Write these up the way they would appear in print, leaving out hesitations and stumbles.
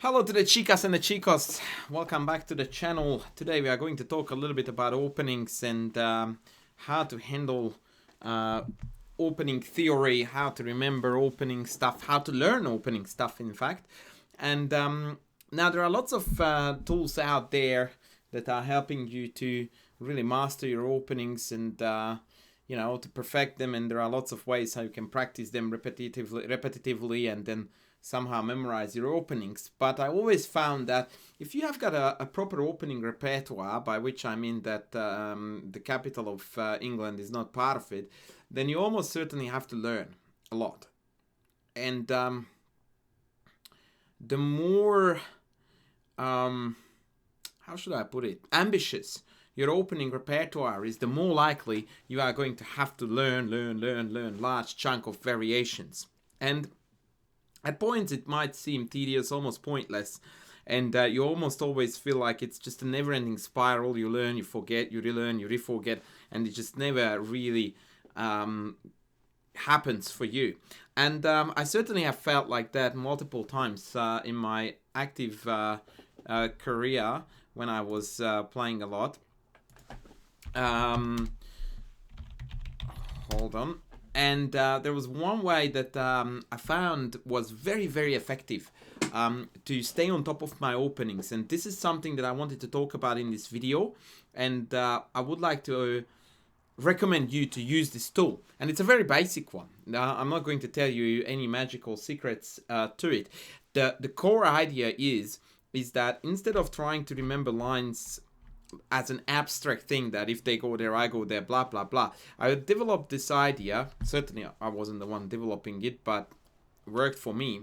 Hello to the chicas and the chicos. Welcome back to the channel. Today we are going to talk a little bit about openings and how to handle opening theory, how to remember opening stuff, how to learn opening stuff, in fact. And now there are lots of tools out there that are helping you to really master your openings and you know, to perfect them. And there are lots of ways how you can practice them repetitively and then somehow memorize your openings. But I always found that if you have got a proper opening repertoire, by which I mean that the capital of England is not part of it, then you almost certainly have to learn a lot. And the more, how should I put it, ambitious your opening repertoire is, the more likely you are going to have to learn large chunk of variations. And at points it might seem tedious, almost pointless, and you almost always feel like it's just a never-ending spiral. You learn, you forget, you relearn, you re-forget, and it just never really happens for you. And I certainly have felt like that multiple times in my active career when I was playing a lot. Hold on. And there was one way that I found was very, very effective to stay on top of my openings. And this is something that I wanted to talk about in this video. And I would like to recommend you to use this tool. And it's a very basic one. I'm not going to tell you any magical secrets to it. The core idea is that instead of trying to remember lines as an abstract thing that if they go there, I go there, blah, blah, blah. I developed this idea, certainly I wasn't the one developing it, but it worked for me,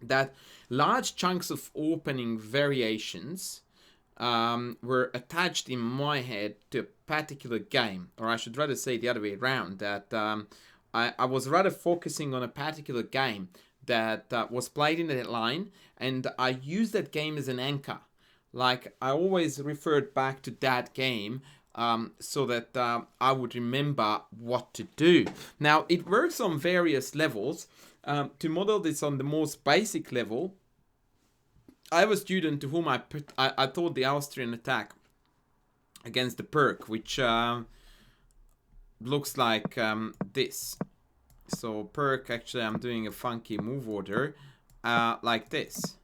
that large chunks of opening variations were attached in my head to a particular game, or I should rather say the other way around, that I was rather focusing on a particular game that was played in that line, and I used that game as an anchor. Like, I always referred back to that game so that I would remember what to do. Now, it works on various levels. To model this on the most basic level, I have a student to whom I taught the Austrian attack against the Perk, which looks like this. So, Perk, actually, I'm doing a funky move order like this.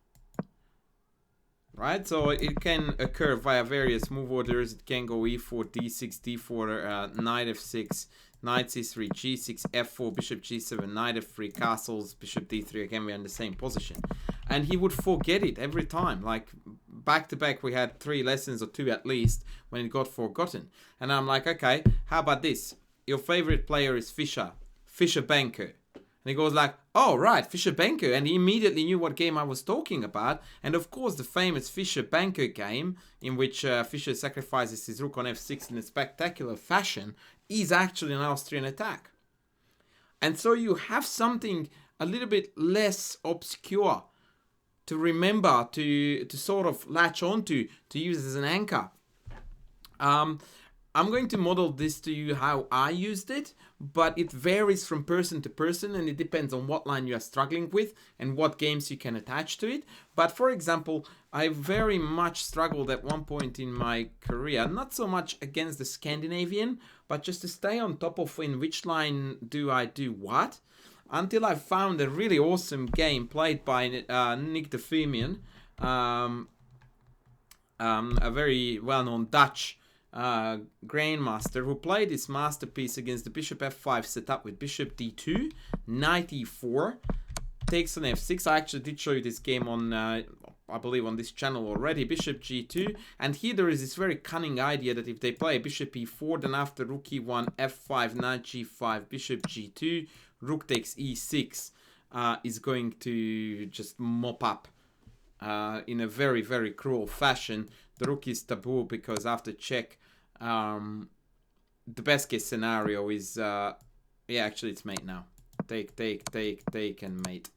Right, so it can occur via various move orders. It can go e4, d6, d4, knight f6, knight c3, g6, f4, bishop g7, knight f3, castles, bishop d3. Again, we're in the same position. And he would forget it every time. Like, back to back, we had 3 lessons, or 2 at least, when it got forgotten. And I'm like, okay, how about this? Your favorite player is Fischer Banker. And he goes like, oh, right, Fischer Banker. And he immediately knew what game I was talking about. And of course, the famous Fischer Banker game, in which Fischer sacrifices his rook on f6 in a spectacular fashion, is actually an Austrian attack. And so you have something a little bit less obscure to remember, to sort of latch onto, to use as an anchor. I'm going to model this to you how I used it, but it varies from person to person, and it depends on what line you are struggling with and what games you can attach to it. But for example, I very much struggled at one point in my career, not so much against the Scandinavian, but just to stay on top of in which line do I do what, until I found a really awesome game played by Nick de Femian, a very well-known Dutch grandmaster, who played this masterpiece against the bishop f5 setup with bishop d2, knight e4, takes on f6. I actually did show you this game on, I believe, on this channel already. Bishop g2, and here there is this very cunning idea that if they play bishop e4, then after rook e1, f5, knight g5, bishop g2, rook takes e6, is going to just mop up in a very, very cruel fashion. The rook is taboo because after check, the best case scenario is, yeah, actually it's mate now. Take, and mate.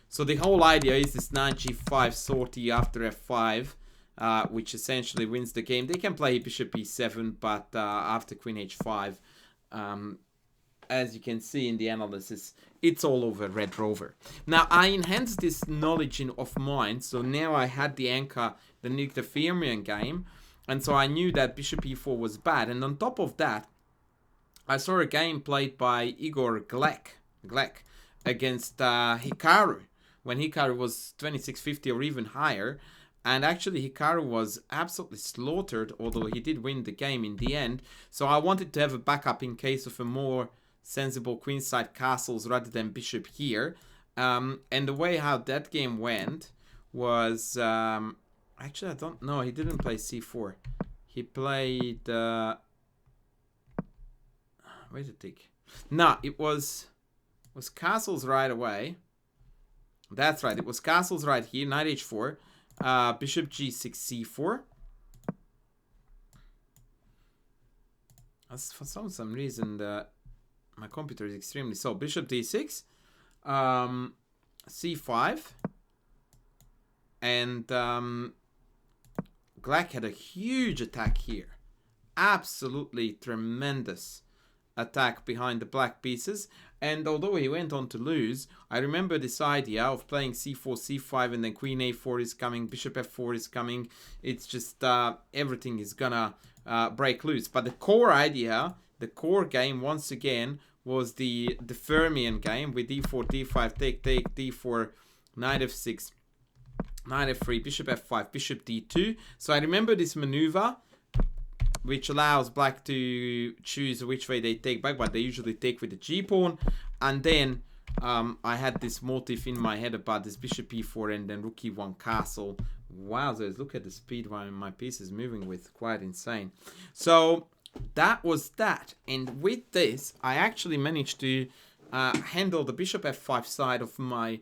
So the whole idea is this knight g5 sortie after f5, which essentially wins the game. They can play bishop e7, but after queen h5, as you can see in the analysis, it's all over Red Rover. Now, I enhanced this knowledge of mine, so now I had the anchor, the Nimzo-Indian game, and so I knew that bishop e4 was bad. And on top of that, I saw a game played by Igor Gleck against Hikaru, when Hikaru was 2650 or even higher. And actually, Hikaru was absolutely slaughtered, although he did win the game in the end. So I wanted to have a backup in case of a more sensible queenside castles rather than bishop here. And the way how that game went was... actually, I don't know. He didn't play c4. He played... wait a tick. No, it was castles right away. That's right. It was castles right here. Knight h4. Bishop g6, c4. For some reason, my computer is extremely slow. Bishop d6, c5, and Gleck had a huge attack here. Absolutely tremendous attack behind the black pieces. And although he went on to lose, I remember this idea of playing c4, c5, and then queen a4 is coming, bishop f4 is coming. It's just everything is gonna break loose. But the core idea, the core game, once again, was the Fermian game with d4, d5, take, d4, knight f6, knight f3, bishop f5, bishop d2. So I remember this maneuver, which allows black to choose which way they take back, but they usually take with the g-pawn. And then I had this motif in my head about this bishop e4 and then rook e1 castle. Wowzers, look at the speed my piece is moving with, quite insane. So that was that. And with this, I actually managed to handle the bishop f5 side of my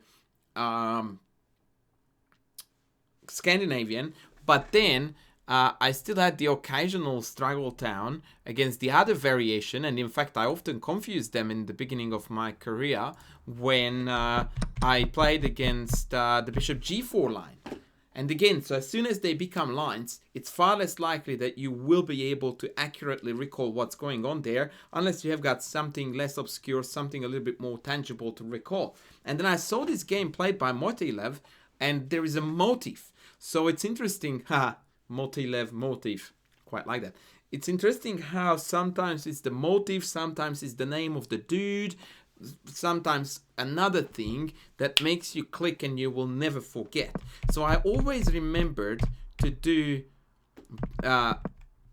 Scandinavian, but then I still had the occasional struggle down against the other variation, and in fact I often confused them in the beginning of my career when I played against the bishop g4 line. And again, so as soon as they become lines, it's far less likely that you will be able to accurately recall what's going on there, unless you have got something less obscure, something a little bit more tangible to recall. And then I saw this game played by Motifs, and there is a motif. So it's interesting, motif, quite like that. It's interesting how sometimes it's the motif, sometimes it's the name of the dude, sometimes another thing that makes you click and you will never forget. So I always remembered to do h3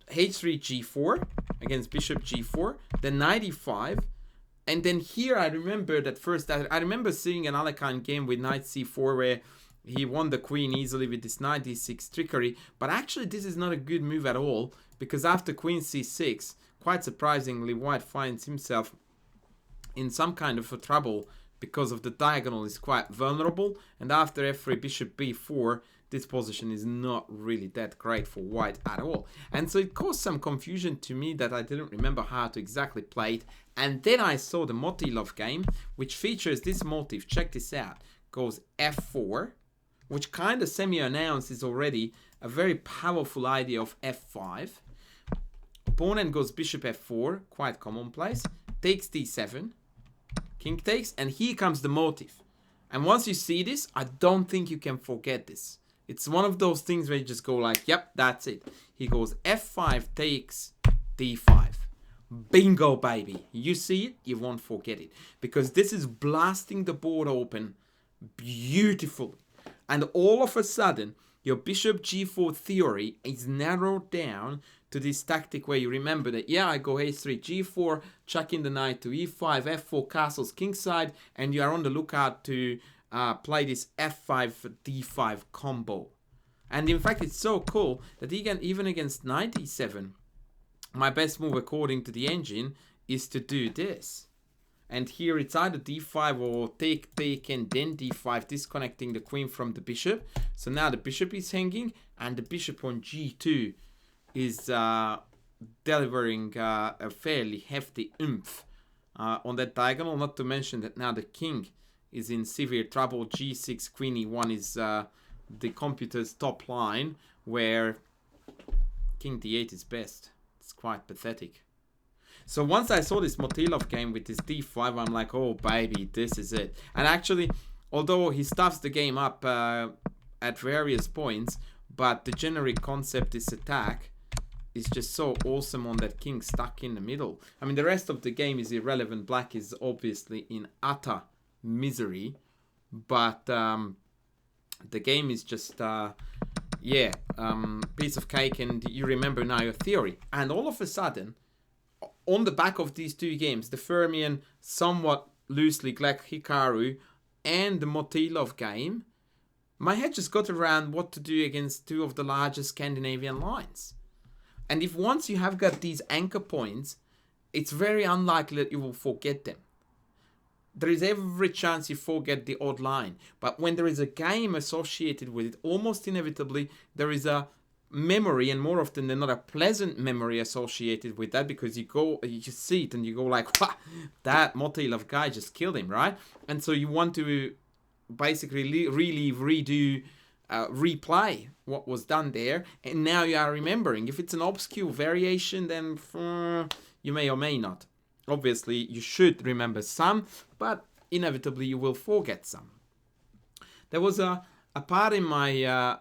g4 against bishop g4, then knight e5, and then here I remembered at first that I remember seeing an Alekhine game with knight c4 where he won the queen easily with this knight d6 trickery, but actually this is not a good move at all, because after queen c6, quite surprisingly, white finds himself in some kind of a trouble because of the diagonal is quite vulnerable, and after f3 bishop b4, this position is not really that great for white at all. And so it caused some confusion to me that I didn't remember how to exactly play it. And then I saw the Motilov game, which features this motif. Check this out. Goes f4, which kind of semi-announces already a very powerful idea of f5. Opponent goes bishop f4, quite commonplace. Takes d7. King takes, and here comes the motif. And once you see this, I don't think you can forget this. It's one of those things where you just go like, yep, that's it. He goes f5 takes d5. Bingo, baby. You see it, you won't forget it. Because this is blasting the board open beautifully. And all of a sudden, your bishop g4 theory is narrowed down to this tactic where you remember that, yeah, I go h3, g4, chuck in the knight to e5, f4, castles kingside, and you are on the lookout to play this f5, d5 combo. And in fact, it's so cool that even against knight e7, my best move according to the engine is to do this. And here it's either d5 or take, and then d5, disconnecting the queen from the bishop. So now the bishop is hanging, and the bishop on g2 is delivering a fairly hefty oomph on that diagonal. Not to mention that now the king is in severe trouble. g6, queen e1 is the computer's top line, where king d8 is best. It's quite pathetic. So once I saw this Motilov game with this d5, I'm like, oh baby, this is it. And actually, although he stuffs the game up at various points, but the generic concept, this attack, is just so awesome on that king stuck in the middle. I mean, the rest of the game is irrelevant. Black is obviously in utter misery, but the game is just piece of cake, and you remember now your theory. And all of a sudden, on the back of these two games, the Fermian, somewhat loosely Gleck Hikaru, and the Motilov game, my head just got around what to do against two of the largest Scandinavian lines. And if once you have got these anchor points, it's very unlikely that you will forget them. There is every chance you forget the odd line. But when there is a game associated with it, almost inevitably, there is a memory, and more often than not, a pleasant memory associated with that, because you just see it and you go like, wow, that Motilov guy just killed him, right? And so you want to basically relive, redo, replay what was done there, and now you are remembering. If it's an obscure variation, then you may or may not. Obviously, you should remember some, but inevitably you will forget some. There was a part in my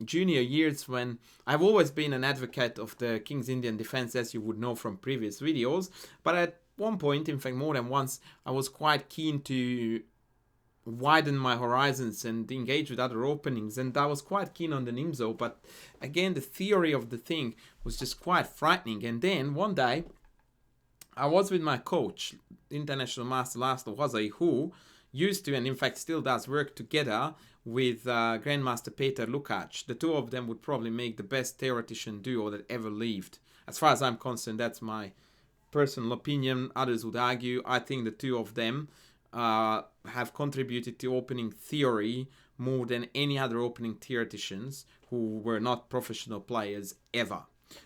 junior years when I've always been an advocate of the King's Indian Defense, as you would know from previous videos, but at one point, in fact more than once, I was quite keen to widen my horizons and engage with other openings, and I was quite keen on the Nimzo, but again the theory of the thing was just quite frightening. And then one day I was with my coach, International Master Laszlo Hazai, who used to, and in fact still does, work together with Grandmaster Peter Lukach. The two of them would probably make the best theoretician duo that ever lived. As far as I'm concerned, that's my personal opinion. Others would argue. I think the two of them have contributed to opening theory more than any other opening theoreticians who were not professional players ever.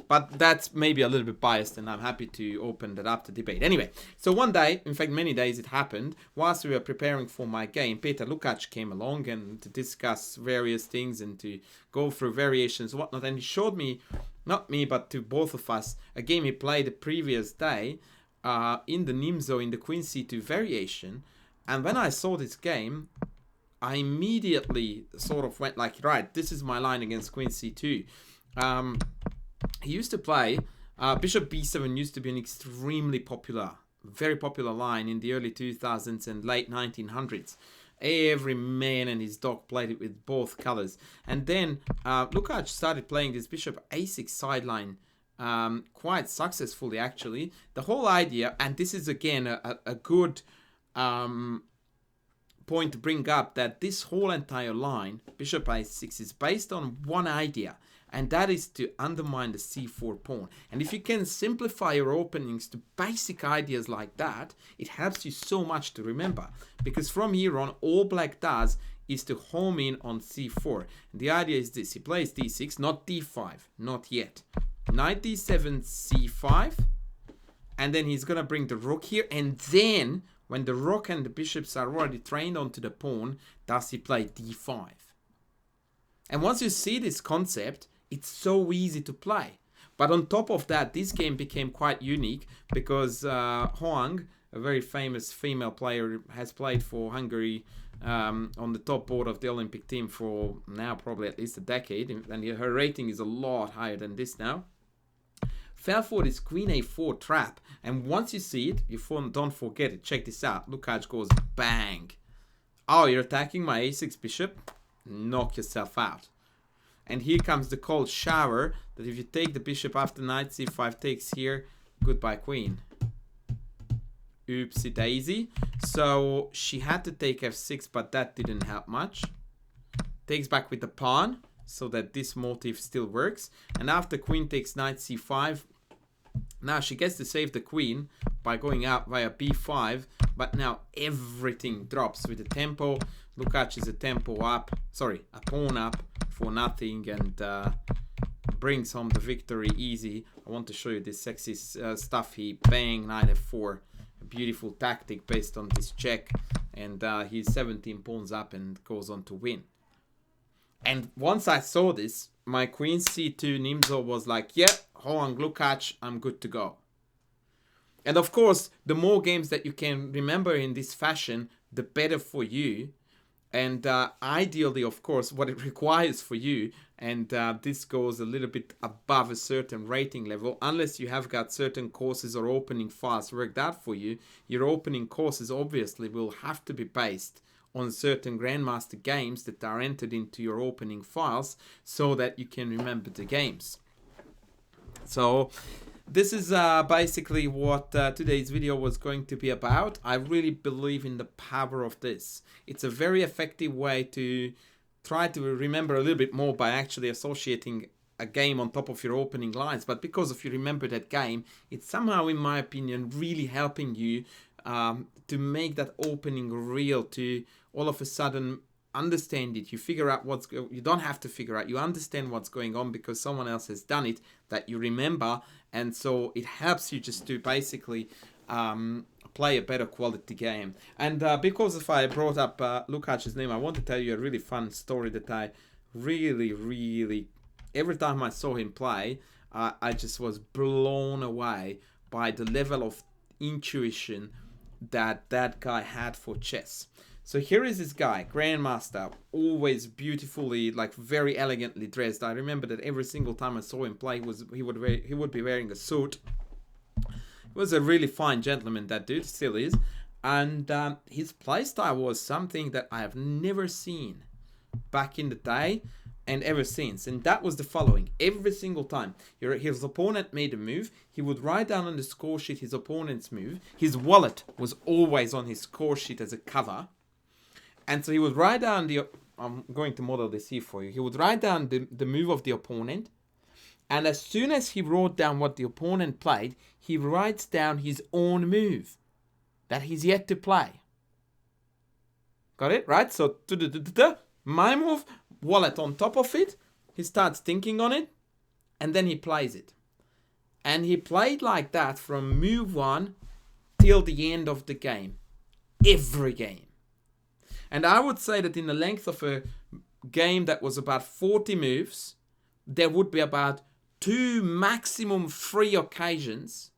But that's maybe a little bit biased, and I'm happy to open that up to debate. Anyway, so one day, in fact many days it happened, whilst we were preparing for my game, Peter Lukach came along and to discuss various things and to go through variations and whatnot, and he showed me, not me but to both of us, a game he played the previous day in the Nimzo, in the Queen C2 variation. And when I saw this game, I immediately sort of went like, right, this is my line against Queen C2. He used to play, Bishop B7 used to be an extremely popular, very popular line in the early 2000s and late 1900s. Every man and his dog played it with both colors. And then Lukach started playing this Bishop A6 sideline quite successfully, actually. The whole idea, and this is again a good point to bring up, that this whole entire line, Bishop A6, is based on one idea, and that is to undermine the c4 pawn. And if you can simplify your openings to basic ideas like that, it helps you so much to remember. Because from here on, all black does is to home in on c4. And the idea is this: he plays d6, not d5, not yet. Knight d7, c5, and then he's gonna bring the rook here, and then when the rook and the bishops are already trained onto the pawn, does he play d5. And once you see this concept, it's so easy to play. But on top of that, this game became quite unique because Hoang, a very famous female player, has played for Hungary on the top board of the Olympic team for now probably at least a decade, and her rating is a lot higher than this now. Fell for this Queen A4 trap, and once you see it, you don't forget it. Check this out. Lukach goes bang. Oh, you're attacking my A6 bishop? Knock yourself out. And here comes the cold shower, that if you take the bishop after knight c5 takes here, goodbye queen. Oopsie daisy. So she had to take f6, but that didn't help much. Takes back with the pawn, so that this motif still works. And after queen takes knight c5, now she gets to save the queen by going out via b5, but now everything drops with the tempo. Lukach is a tempo up, sorry, a pawn up for nothing, and brings home the victory easy. I want to show you this sexy stuff. He bang knight f4, a beautiful tactic based on this check, and he's 17 pawns up and goes on to win. And once I saw this, my queen c2 Nimzo was like, yeah, Hoang Lukach, I'm good to go. And of course, the more games that you can remember in this fashion, the better for you. And ideally, of course, what it requires for you, and this goes a little bit above a certain rating level, unless you have got certain courses or opening files worked out for you, your opening courses obviously will have to be based on certain Grandmaster games that are entered into your opening files so that you can remember the games. So this is basically what today's video was going to be about. I really believe in the power of this. It's a very effective way to try to remember a little bit more by actually associating a game on top of your opening lines. But because if you remember that game, it's somehow, in my opinion, really helping you to make that opening real, to all of a sudden understand it. You figure out you don't have to figure out, you understand what's going on because someone else has done it that you remember, and so it helps you just to basically play a better quality game. And because if I brought up Lukach's name, I want to tell you a really fun story that I really every time I saw him play, I just was blown away by the level of intuition that guy had for chess. So here is this guy, Grandmaster, always beautifully, like very elegantly dressed. I remember that every single time I saw him play, he would be wearing a suit. He was a really fine gentleman, that dude, still is. And his playstyle was something that I have never seen back in the day and ever since. And that was the following. Every single time his opponent made a move, he would write down on the score sheet his opponent's move. His wallet was always on his score sheet as a cover. And so he would write down I'm going to model this here for you. He would write down the move of the opponent. And as soon as he wrote down what the opponent played, he writes down his own move that he's yet to play. Got it? Right? So, my move, wallet on top of it. He starts thinking on it. And then he plays it. And he played like that from move 1 till the end of the game. Every game. And I would say that in the length of a game that was about 40 moves, there would be about 2, maximum 3 occasions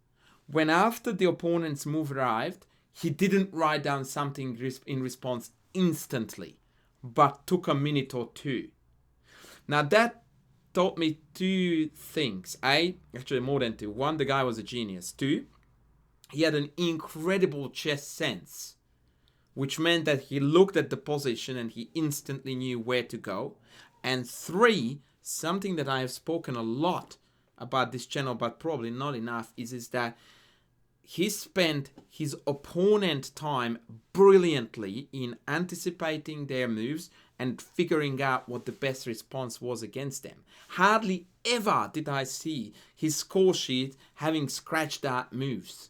when after the opponent's move arrived, he didn't write down something in response instantly, but took a minute or 2. Now that taught me 2 things. Actually more than 2. 1, the guy was a genius. 2, he had an incredible chess sense, which meant that he looked at the position and he instantly knew where to go. And 3, something that I have spoken a lot about this channel, but probably not enough, is that he spent his opponent time brilliantly in anticipating their moves and figuring out what the best response was against them. Hardly ever did I see his score sheet having scratched out moves.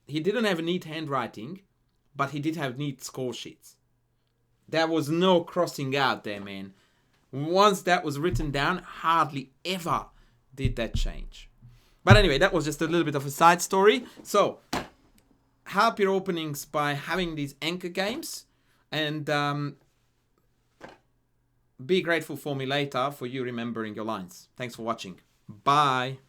He didn't have neat handwriting, but he did have neat score sheets. There was no crossing out there, man. Once that was written down, hardly ever did that change. But anyway, that was just a little bit of a side story. So, help your openings by having these anchor games. And be grateful for me later for you remembering your lines. Thanks for watching. Bye.